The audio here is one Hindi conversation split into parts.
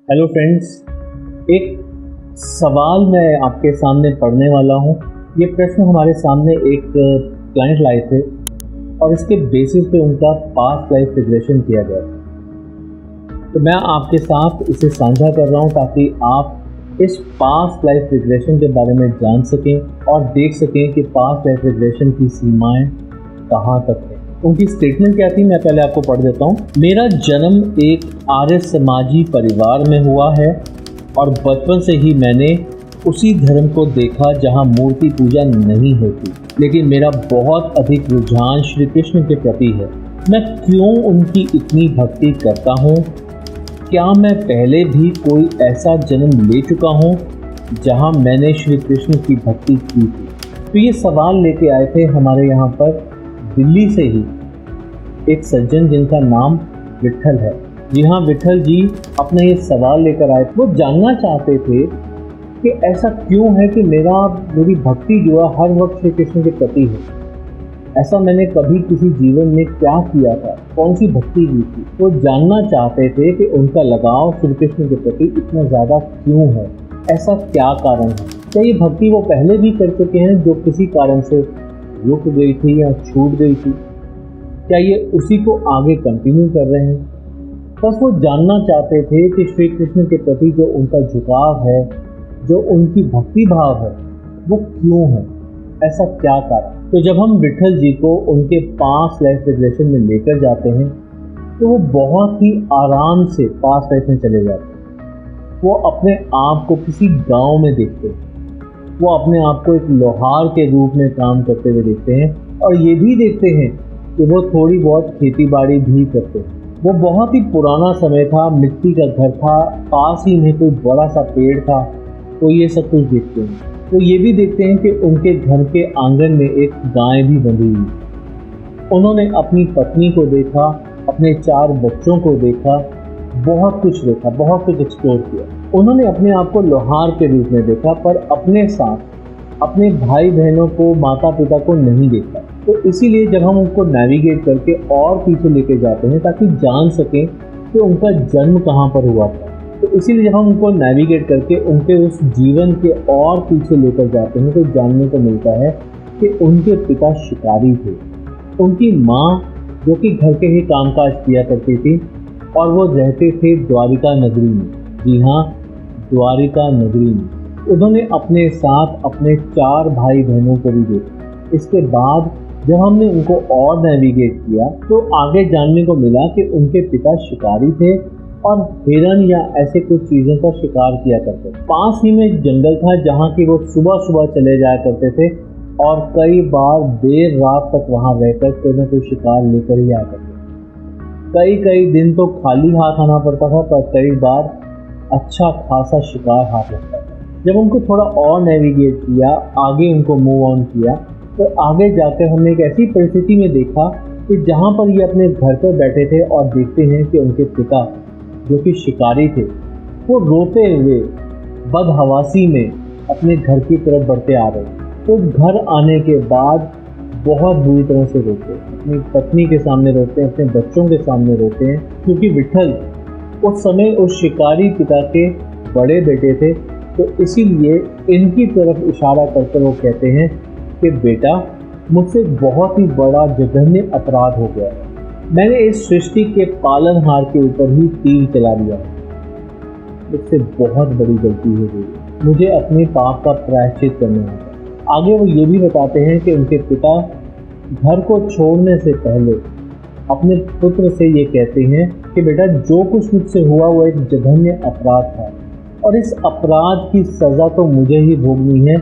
हेलो फ्रेंड्स, एक सवाल मैं आपके सामने पढ़ने वाला हूँ। ये प्रश्न हमारे सामने एक क्लाइंट लाए थे और इसके बेसिस पे उनका पास्ट लाइफ रिग्रेशन किया गया। तो मैं आपके साथ इसे साझा कर रहा हूँ ताकि आप इस पास्ट लाइफ रिग्रेशन के बारे में जान सकें और देख सकें कि पास्ट लाइफ रिग्रेशन की सीमाएं कहाँ तक हैं। उनकी स्टेटमेंट क्या थी, मैं पहले आपको पढ़ देता हूँ। मेरा जन्म एक आर्य समाजी परिवार में हुआ है और बचपन से ही मैंने उसी धर्म को देखा जहाँ मूर्ति पूजा नहीं होती, लेकिन मेरा बहुत अधिक रुझान श्री कृष्ण के प्रति है। मैं क्यों उनकी इतनी भक्ति करता हूँ? क्या मैं पहले भी कोई ऐसा जन्म ले चुका हूँ जहाँ मैंने श्री कृष्ण की भक्ति की थी? तो ये सवाल लेके आए थे हमारे यहाँ पर दिल्ली से ही एक सज्जन जिनका नाम विट्ठल है। जी हाँ, विट्ठल जी अपना ये सवाल लेकर आए। वो जानना चाहते थे कि ऐसा क्यों है कि मेरी भक्ति जो है हर वक्त श्री कृष्ण के प्रति है। ऐसा मैंने कभी किसी जीवन में क्या किया था, कौन सी भक्ति की थी? वो जानना चाहते थे कि उनका लगाव श्री कृष्ण के प्रति इतना ज़्यादा क्यों है, ऐसा क्या कारण है। क्या ये भक्ति वो पहले भी कर चुके हैं जो किसी कारण से रुक गई थी या छूट गई थी? क्या ये उसी को आगे कंटिन्यू कर रहे हैं? बस वो जानना चाहते थे कि श्री कृष्ण के प्रति जो उनका झुकाव है, जो उनकी भक्ति भाव है, वो क्यों है, ऐसा क्या कारण। तो जब हम विट्ठल जी को उनके पास्ट लाइफ रिग्रेशन में लेकर जाते हैं तो वो बहुत ही आराम से पास्ट लाइफ में चले जाते हैं। वो अपने आप को किसी गांव में देखते हैं, वो अपने आप को एक लोहार के रूप में काम करते हुए देखते हैं और ये भी देखते हैं कि वो थोड़ी बहुत खेती बाड़ी भी करते हैं। वो बहुत ही पुराना समय था, मिट्टी का घर था, पास ही में कोई बड़ा सा पेड़ था, तो ये सब कुछ देखते हैं। तो ये भी देखते हैं कि उनके घर के आंगन में एक गाय भी बंधी हुई। उन्होंने अपनी पत्नी को देखा, अपने 4 बच्चों को देखा, बहुत कुछ देखा, बहुत कुछ एक्सप्लोर किया। उन्होंने अपने आप को लोहार के रूप में देखा, पर अपने साथ अपने भाई बहनों को, माता पिता को नहीं देखा। तो इसीलिए जब हम उनको नेविगेट करके और पीछे लेके जाते हैं ताकि जान सकें कि उनका जन्म कहाँ पर हुआ था, तो इसीलिए जब हम उनको नेविगेट करके उनके उस जीवन के और पीछे लेकर जाते हैं तो जानने को मिलता है कि उनके पिता शिकारी थे, उनकी माँ जो कि घर के ही कामकाज किया करती थी और वो रहते थे द्वारिका नगरी में। जी हाँ, द्वारिका नगरी में। उन्होंने अपने साथ अपने 4 भाई बहनों को भी देखा। इसके बाद जब हमने उनको और नेविगेट किया तो आगे जानने को मिला कि उनके पिता शिकारी थे और हिरन या ऐसे कुछ चीज़ों का शिकार किया करते थे। पास ही में जंगल था जहाँ की वो सुबह सुबह चले जाया करते थे और कई बार देर रात तक वहाँ रहकर कोई ना कोई शिकार लेकर ही आया करते थे। कई दिन तो खाली हाथ आना पड़ता था, पर कई बार अच्छा खासा शिकार हाथ लगता था। जब उनको थोड़ा और नेविगेट किया, आगे उनको मूव ऑन किया, तो आगे जाकर हमने एक ऐसी परिस्थिति में देखा कि जहाँ पर ये अपने घर पर बैठे थे और देखते हैं कि उनके पिता जो कि शिकारी थे वो रोते हुए बदहवासी में अपने घर की तरफ बढ़ते आ रहे हैं। तो घर आने के बाद बहुत बुरी तरह से रोते हैं, अपनी पत्नी के सामने रोते हैं, अपने बच्चों के सामने रोते हैं, क्योंकि विट्ठल उस समय उस शिकारी पिता के बड़े बेटे थे। तो इसीलिए इनकी तरफ इशारा करकर वो कहते हैं कि बेटा, मुझसे बहुत ही बड़ा जघन्य अपराध हो गया, मैंने इस सृष्टि के पालनहार के ऊपर ही तीर चला दिया, मुझसे बहुत बड़ी गलती हो गई, मुझे अपने पाप का प्रायश्चित करना होगा। आगे वो ये भी बताते हैं कि उनके पिता घर को छोड़ने से पहले अपने पुत्र से ये कहते हैं कि बेटा, जो कुछ मुझसे हुआ वो एक जघन्य अपराध था और इस अपराध की सज़ा तो मुझे ही भोगनी है,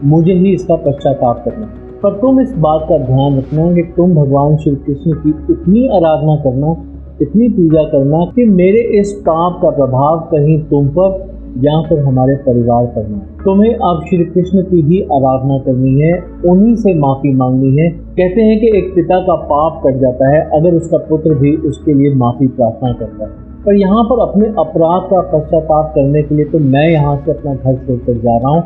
मुझे ही इसका पश्चाताप करना है। पर तुम इस बात का ध्यान रखना कि तुम भगवान श्री कृष्ण की इतनी आराधना करना, इतनी पूजा करना कि मेरे इस पाप का प्रभाव कहीं तुम पर या फिर हमारे परिवार पर ना। तुम्हें अब श्री कृष्ण की ही आराधना करनी है, उन्हीं से माफ़ी मांगनी है। कहते हैं कि एक पिता का पाप कट जाता है अगर उसका पुत्र भी उसके लिए माफ़ी प्रार्थना करता है। पर यहाँ पर अपने अपराध का पश्चाताप करने के लिए तो मैं यहाँ से अपना घर छोड़कर जा रहा हूँ।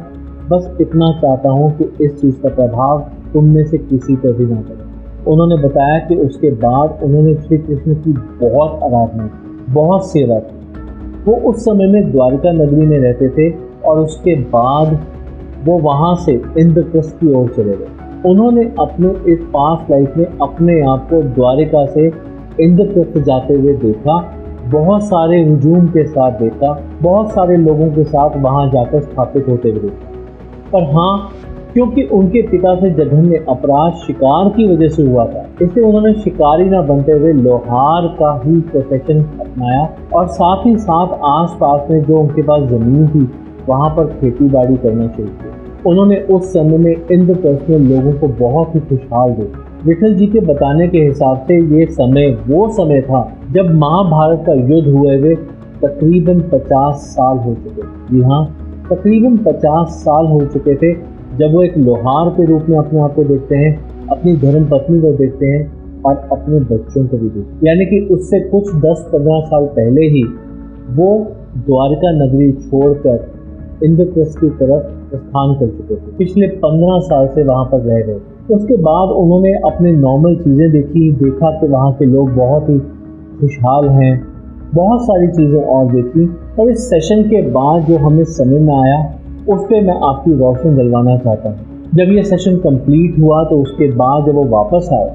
बस इतना चाहता हूँ कि इस चीज़ का प्रभाव तुम में से किसी पर भी ना पड़े। उन्होंने बताया कि उसके बाद उन्होंने श्री कृष्ण की बहुत आराधना की, बहुत सेवा की, वो उस समय में द्वारिका नगरी में रहते थे और उसके बाद वो वहाँ से इंद्रप्रस्थ की ओर चले गए। उन्होंने अपने इस पास्ट लाइफ में अपने आप को द्वारिका से इंद्रप्रस्थ जाते हुए देखा, बहुत सारे हुजूम के साथ देखा, बहुत सारे लोगों के साथ वहाँ जाकर स्थापित होते हुए देखा। पर हाँ, क्योंकि उनके पिता से जघन्य अपराध शिकार की वजह से हुआ था, इसलिए उन्होंने शिकारी ना बनते हुए लोहार का ही प्रोफेशन अपनाया और साथ ही साथ आसपास में जो उनके पास ज़मीन थी वहाँ पर खेती बाड़ी करना शुरू किया। उन्होंने उस समय में इंद्रप्रस्थ में लोगों को बहुत ही खुशहाल देखा। विठल जी के बताने के हिसाब से ये समय वो समय था जब महाभारत का युद्ध हुए हुए तकरीबन 50 साल हो चुके। जी हाँ, तकरीबन 50 साल हो चुके थे जब वो एक लोहार के रूप में अपने आप को देखते हैं, अपनी धर्म पत्नी को देखते हैं और अपने बच्चों को भी देखते हैं। यानी कि उससे कुछ 10-15 साल पहले ही वो द्वारिका नगरी छोड़कर इंद्रप्रस्थ की तरफ प्रस्थान कर चुके थे। पिछले 15 साल से वहाँ पर रह रहे थे। उसके बाद उन्होंने अपने नॉर्मल चीज़ें देखा कि वहाँ के लोग बहुत ही खुशहाल हैं, बहुत सारी चीज़ें और देखी। और इस सेशन के बाद जो हमें समझ में आया उस पर मैं आपकी रोशनी दिलवाना चाहता हूँ। जब ये सेशन कंप्लीट हुआ तो उसके बाद जब वो वापस आए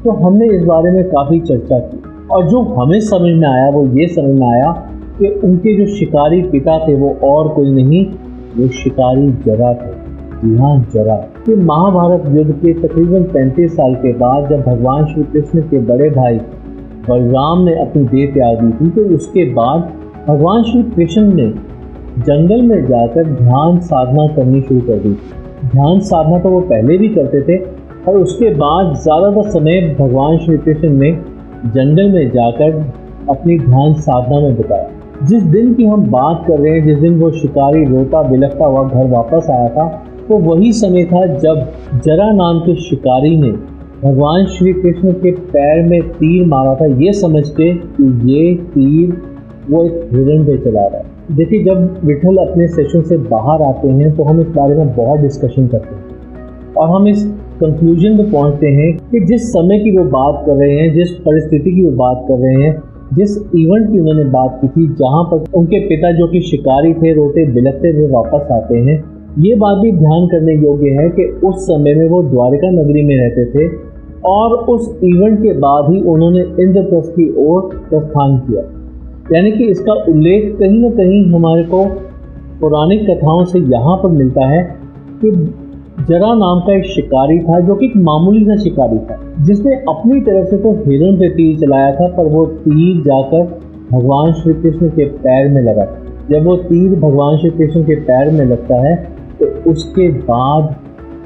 तो हमने इस बारे में काफ़ी चर्चा की और जो हमें समझ में आया वो ये समझ में आया कि उनके जो शिकारी पिता थे वो और कोई नहीं, वो शिकारी जरा थे। जी हाँ, जरा। कि महाभारत युद्ध के तकरीबन 35 साल के बाद जब भगवान श्री कृष्ण के बड़े भाई बलराम ने अपनी देह त्याग दी थी, तो उसके बाद भगवान श्री कृष्ण ने जंगल में जाकर ध्यान साधना करनी शुरू कर दी। ध्यान साधना तो वो पहले भी करते थे और उसके बाद ज़्यादातर समय भगवान श्री कृष्ण ने जंगल में जाकर अपनी ध्यान साधना में बिताया। जिस दिन की हम बात कर रहे हैं, जिस दिन वो शिकारी रोता बिलखता हुआ घर वापस आया था, तो वही समय था जब जरा नाम के शिकारी ने भगवान श्री कृष्ण के पैर में तीर मारा था, ये समझ के कि ये तीर वो एक हिरण पे चला रहा है। देखिए, जब विठल अपने सेशन से बाहर आते हैं तो हम इस बारे में बहुत डिस्कशन करते हैं और हम इस कंक्लूजन पे पहुंचते हैं कि जिस समय की वो बात कर रहे हैं, जिस परिस्थिति की वो बात कर रहे हैं, जिस इवेंट की उन्होंने बात की थी जहाँ पर उनके पिता जो कि शिकारी थे रोते बिलखते हुए वापस आते हैं, ये बात भी ध्यान करने योग्य है कि उस समय में वो द्वारिका नगरी में रहते थे और उस इवेंट के बाद ही उन्होंने इंद्रप्रस्थ की ओर प्रस्थान किया। यानी कि इसका उल्लेख कहीं ना कहीं हमारे को पौराणिक कथाओं से यहाँ पर मिलता है कि जरा नाम का एक शिकारी था जो कि एक मामूली सा शिकारी था, जिसने अपनी तरफ से तो हिरण पे तीर चलाया था, पर वो तीर जाकर भगवान श्री कृष्ण के पैर में लगा। जब वो तीर भगवान श्री कृष्ण के पैर में लगता है तो उसके बाद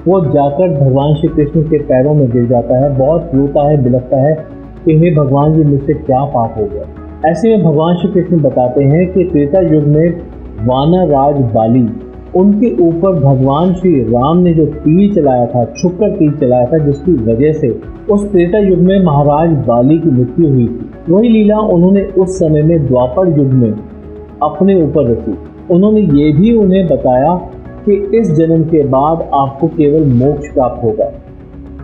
वो जाकर भगवान श्री कृष्ण के पैरों में गिर जाता है, बहुत रोता है, बिलखता है कि हे भगवान जी, मुझसे क्या पाप हो गया। ऐसे में भगवान श्री कृष्ण बताते हैं कि त्रेता युग में वानर राज बाली, उनके ऊपर भगवान श्री राम ने जो तीर चलाया था, छुपकर तीर चलाया था, जिसकी वजह से उस त्रेता युग में महाराज बाली की मृत्यु हुई थी। वही लीला उन्होंने उस समय में द्वापर युग में अपने ऊपर रखी। उन्होंने ये भी उन्हें बताया कि इस जन्म के बाद आपको केवल मोक्ष प्राप्त होगा,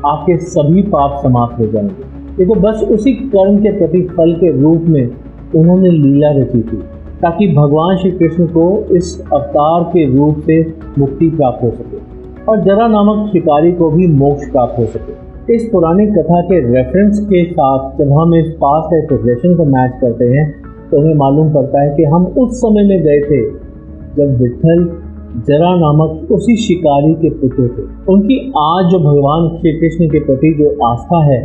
आपके सभी पाप समाप्त हो जाएंगे। ये तो बस उसी कर्म के प्रतिफल के रूप में उन्होंने लीला रची थी ताकि भगवान श्री कृष्ण को इस अवतार के रूप से मुक्ति प्राप्त हो सके और जरा नामक शिकारी को भी मोक्ष प्राप्त हो सके। इस पुरानी कथा के रेफरेंस के साथ जब हम इस पास्ट लाइफ रिग्रेशन को मैच करते हैं तो हमें मालूम पड़ता है कि हम उस समय में गए थे जब विठल जरा नामक उसी शिकारी के पुत्र थे। उनकी आज जो भगवान श्री कृष्ण के प्रति जो आस्था है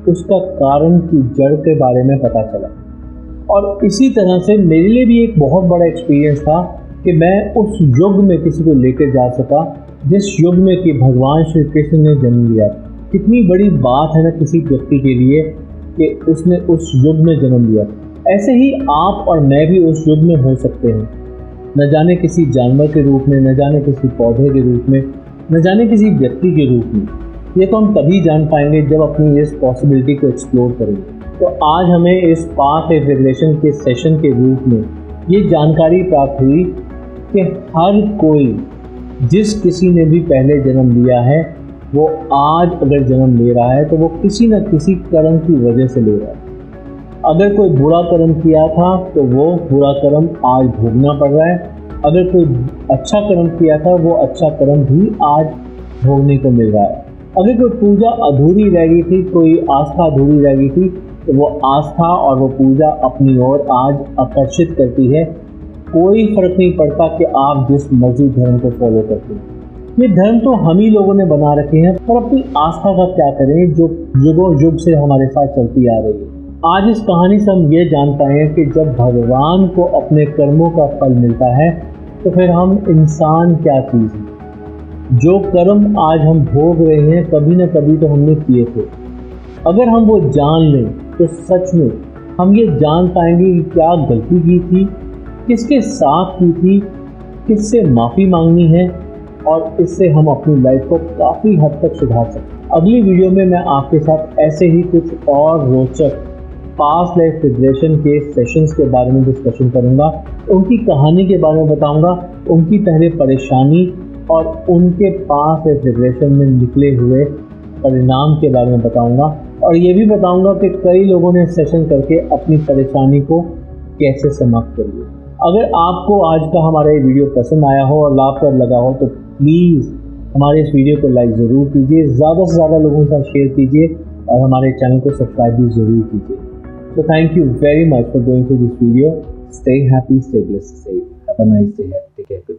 उसका कारण की जड़ के बारे में पता चला। और इसी तरह से मेरे लिए भी एक बहुत बड़ा एक्सपीरियंस था कि मैं उस युग में किसी को लेकर जा सका जिस युग में कि भगवान श्री कृष्ण ने जन्म लिया। कितनी बड़ी बात है ना किसी व्यक्ति के लिए कि उसने उस युग में जन्म लिया। ऐसे ही आप और मैं भी उस युग में हो सकते हैं, न जाने किसी जानवर के रूप में, न जाने किसी पौधे के रूप में, न जाने किसी व्यक्ति के रूप में। ये तो हम तभी जान पाएंगे जब अपनी इस पॉसिबिलिटी को एक्सप्लोर करेंगे। तो आज हमें इस पास्ट लाइफ रिग्रेशन के सेशन के रूप में ये जानकारी प्राप्त हुई कि हर कोई, जिस किसी ने भी पहले जन्म लिया है, वो आज अगर जन्म ले रहा है तो वो किसी न किसी कर्म की वजह से ले रहा है। अगर कोई बुरा कर्म किया था तो वो बुरा कर्म आज भोगना पड़ रहा है, अगर कोई अच्छा कर्म किया था वो अच्छा कर्म भी आज भोगने को मिल रहा है। अगर कोई पूजा अधूरी रह गई थी, कोई आस्था अधूरी रह गई थी, तो वो आस्था और वो पूजा अपनी ओर आज आकर्षित करती है। कोई फर्क नहीं पड़ता कि आप जिस मर्जी धर्म को फॉलो करते हैं, ये धर्म तो हम ही लोगों ने बना रखे हैं, पर अपनी आस्था का क्या करें जो युगों युग से हमारे साथ चलती आ रही है। आज इस कहानी से हम ये जान पाए कि जब भगवान को अपने कर्मों का फल मिलता है तो फिर हम इंसान क्या चीज़ हैं। जो कर्म आज हम भोग रहे हैं कभी न कभी तो हमने किए थे। अगर हम वो जान लें तो सच में हम ये जान पाएंगे कि क्या गलती की थी, किसके साथ की थी, किससे माफ़ी मांगनी है, और इससे हम अपनी लाइफ को काफ़ी हद तक सुधार सकते हैं। अगली वीडियो में मैं आपके साथ ऐसे ही कुछ और रोचक पास्ट लाइफ रिग्रेशन के सेशंस के बारे में डिस्कशन करूंगा, उनकी कहानी के बारे में बताऊंगा, उनकी पहले परेशानी और उनके पास्ट लाइफ रिग्रेशन में निकले हुए परिणाम के बारे में बताऊंगा, और ये भी बताऊंगा कि कई लोगों ने सेशन करके अपनी परेशानी को कैसे समाप्त कर लिया। अगर आपको आज का हमारा ये वीडियो पसंद आया हो और लाभप्रद लगा हो तो प्लीज़ हमारे इस वीडियो को लाइक ज़रूर कीजिए, ज़्यादा से ज़्यादा लोगों के साथ शेयर कीजिए और हमारे चैनल को सब्सक्राइब भी ज़रूर कीजिए। So thank you very much for going through this video. Stay happy, stay blessed, safe. Have a nice day. Take care.